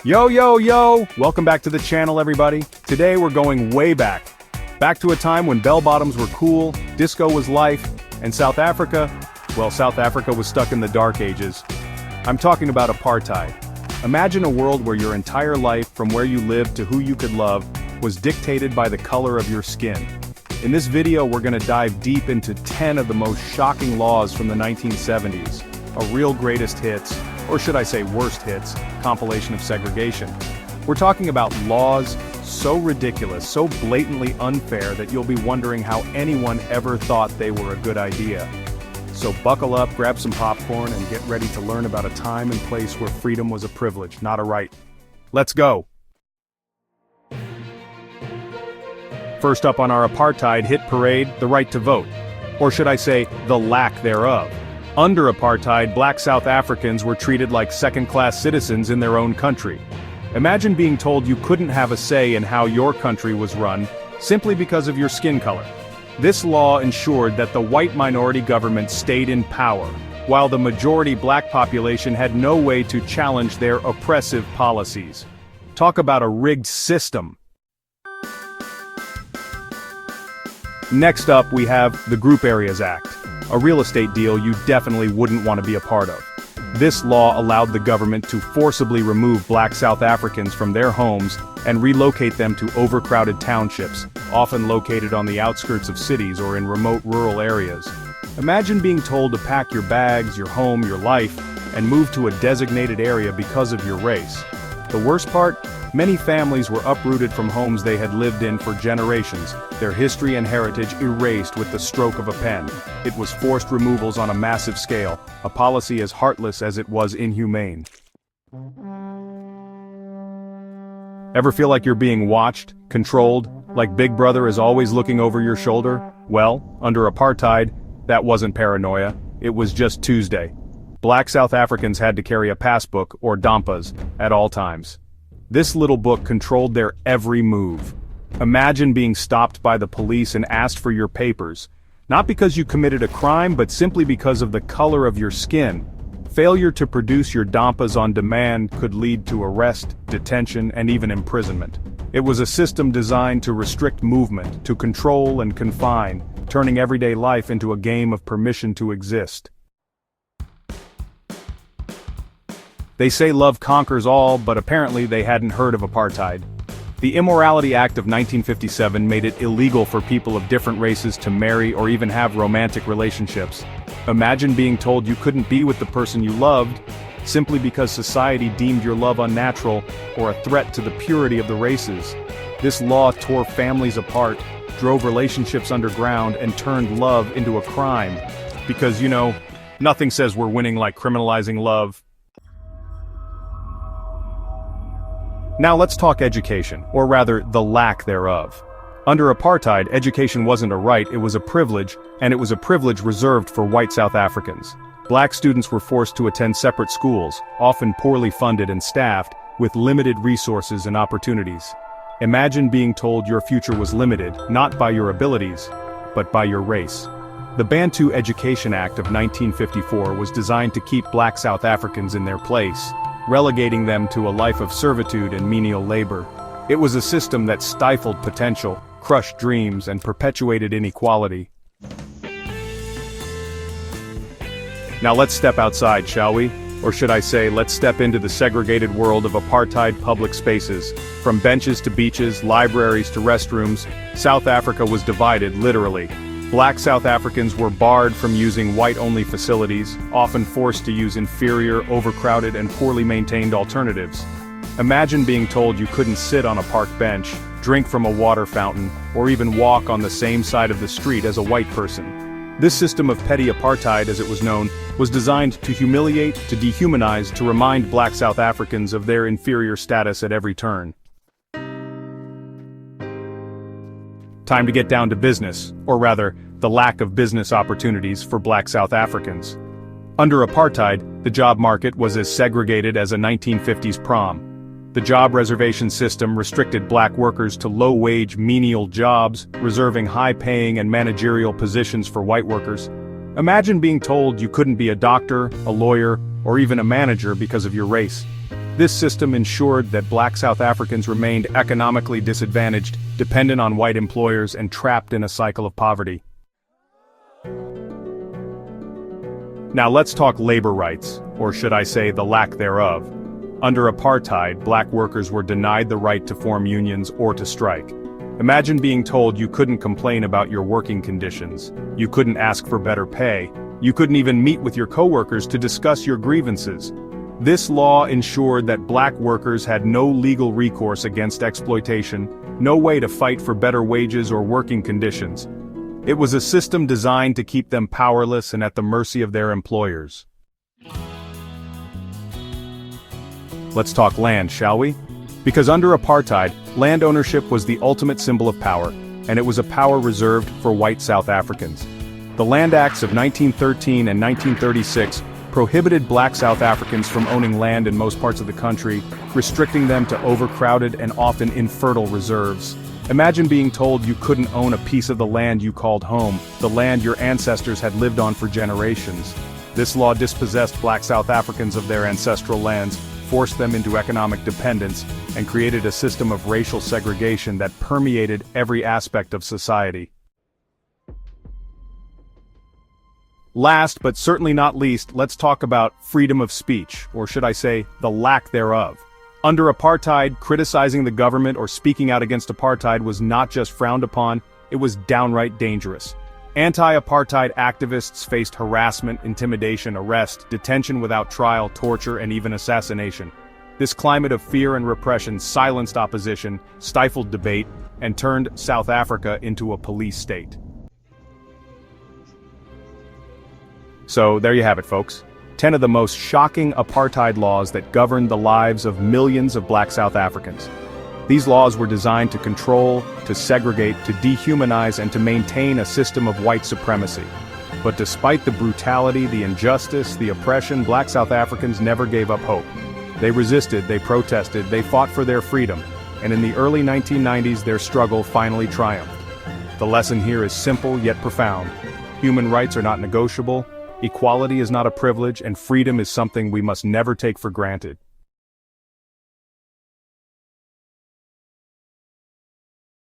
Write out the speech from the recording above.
Yo, yo, yo! Welcome back to the channel, everybody. Today we're going way back. Back to a time when bell-bottoms were cool, disco was life, and South Africa was stuck in the dark ages. I'm talking about apartheid. Imagine a world where your entire life, from where you lived to who you could love, was dictated by the color of your skin. In this video, we're gonna dive deep into 10 of the most shocking laws from the 1970s. A real greatest hits, or should I say worst hits, compilation of segregation. We're talking about laws so ridiculous, so blatantly unfair that you'll be wondering how anyone ever thought they were a good idea. So buckle up, grab some popcorn, and get ready to learn about a time and place where freedom was a privilege, not a right. Let's go! First up on our apartheid hit parade, the right to vote. Or should I say, the lack thereof. Under apartheid, black South Africans were treated like second-class citizens in their own country. Imagine being told you couldn't have a say in how your country was run, simply because of your skin color. This law ensured that the white minority government stayed in power, while the majority black population had no way to challenge their oppressive policies. Talk about a rigged system. Next up, we have the Group Areas Act. A real estate deal you definitely wouldn't want to be a part of. This law allowed the government to forcibly remove black South Africans from their homes and relocate them to overcrowded townships, often located on the outskirts of cities or in remote rural areas. Imagine being told to pack your bags, your home, your life, and move to a designated area because of your race. The worst part? Many families were uprooted from homes they had lived in for generations, their history and heritage erased with the stroke of a pen. It was forced removals on a massive scale, a policy as heartless as it was inhumane. Ever feel like you're being watched, controlled, like Big Brother is always looking over your shoulder? Well, under apartheid, that wasn't paranoia, it was just Tuesday. Black South Africans had to carry a passbook, or dampas, at all times. This little book controlled their every move. Imagine being stopped by the police and asked for your papers, not because you committed a crime but simply because of the color of your skin. Failure to produce your dampas on demand could lead to arrest, detention, and even imprisonment. It was a system designed to restrict movement, to control and confine, turning everyday life into a game of permission to exist. They say love conquers all, but apparently they hadn't heard of apartheid. The Immorality Act of 1957 made it illegal for people of different races to marry or even have romantic relationships. Imagine being told you couldn't be with the person you loved, simply because society deemed your love unnatural or a threat to the purity of the races. This law tore families apart, drove relationships underground, and turned love into a crime. Because, nothing says we're winning like criminalizing love. Now let's talk education, or rather, the lack thereof. Under apartheid, education wasn't a right, it was a privilege, and it was a privilege reserved for white South Africans. Black students were forced to attend separate schools, often poorly funded and staffed, with limited resources and opportunities. Imagine being told your future was limited, not by your abilities, but by your race. The Bantu Education Act of 1954 was designed to keep black South Africans in their place, relegating them to a life of servitude and menial labor. It was a system that stifled potential, crushed dreams, and perpetuated inequality. Now let's step outside, shall we? Or should I say, let's step into the segregated world of apartheid public spaces. From benches to beaches, libraries to restrooms, South Africa was divided, literally. Black South Africans were barred from using white-only facilities, often forced to use inferior, overcrowded, and poorly maintained alternatives. Imagine being told you couldn't sit on a park bench, drink from a water fountain, or even walk on the same side of the street as a white person. This system of petty apartheid, as it was known, was designed to humiliate, to dehumanize, to remind black South Africans of their inferior status at every turn. Time to get down to business, or rather, the lack of business opportunities for black South Africans. Under apartheid, the job market was as segregated as a 1950s prom. The job reservation system restricted black workers to low-wage, menial jobs, reserving high-paying and managerial positions for white workers. Imagine being told you couldn't be a doctor, a lawyer, or even a manager because of your race. This system ensured that black South Africans remained economically disadvantaged, dependent on white employers and trapped in a cycle of poverty. Now let's talk labor rights, or should I say the lack thereof. Under apartheid, black workers were denied the right to form unions or to strike. Imagine being told you couldn't complain about your working conditions, you couldn't ask for better pay, you couldn't even meet with your coworkers to discuss your grievances. This law ensured that black workers had no legal recourse against exploitation, no way to fight for better wages or working conditions. It was a system designed to keep them powerless and at the mercy of their employers. Let's talk land, shall we? Because under apartheid, land ownership was the ultimate symbol of power, and it was a power reserved for white South Africans. The Land Acts of 1913 and 1936 prohibited black South Africans from owning land in most parts of the country, restricting them to overcrowded and often infertile reserves. Imagine being told you couldn't own a piece of the land you called home, the land your ancestors had lived on for generations. This law dispossessed black South Africans of their ancestral lands, forced them into economic dependence, and created a system of racial segregation that permeated every aspect of society. Last, but certainly not least, let's talk about freedom of speech, or should I say, the lack thereof. Under apartheid, criticizing the government or speaking out against apartheid was not just frowned upon, it was downright dangerous. Anti-apartheid activists faced harassment, intimidation, arrest, detention without trial, torture, and even assassination. This climate of fear and repression silenced opposition, stifled debate, and turned South Africa into a police state. So there you have it, folks. 10 of the most shocking apartheid laws that governed the lives of millions of black South Africans. These laws were designed to control, to segregate, to dehumanize, and to maintain a system of white supremacy. But despite the brutality, the injustice, the oppression, black South Africans never gave up hope. They resisted, they protested, they fought for their freedom, and in the early 1990s their struggle finally triumphed. The lesson here is simple yet profound. Human rights are not negotiable, equality is not a privilege, and freedom is something we must never take for granted.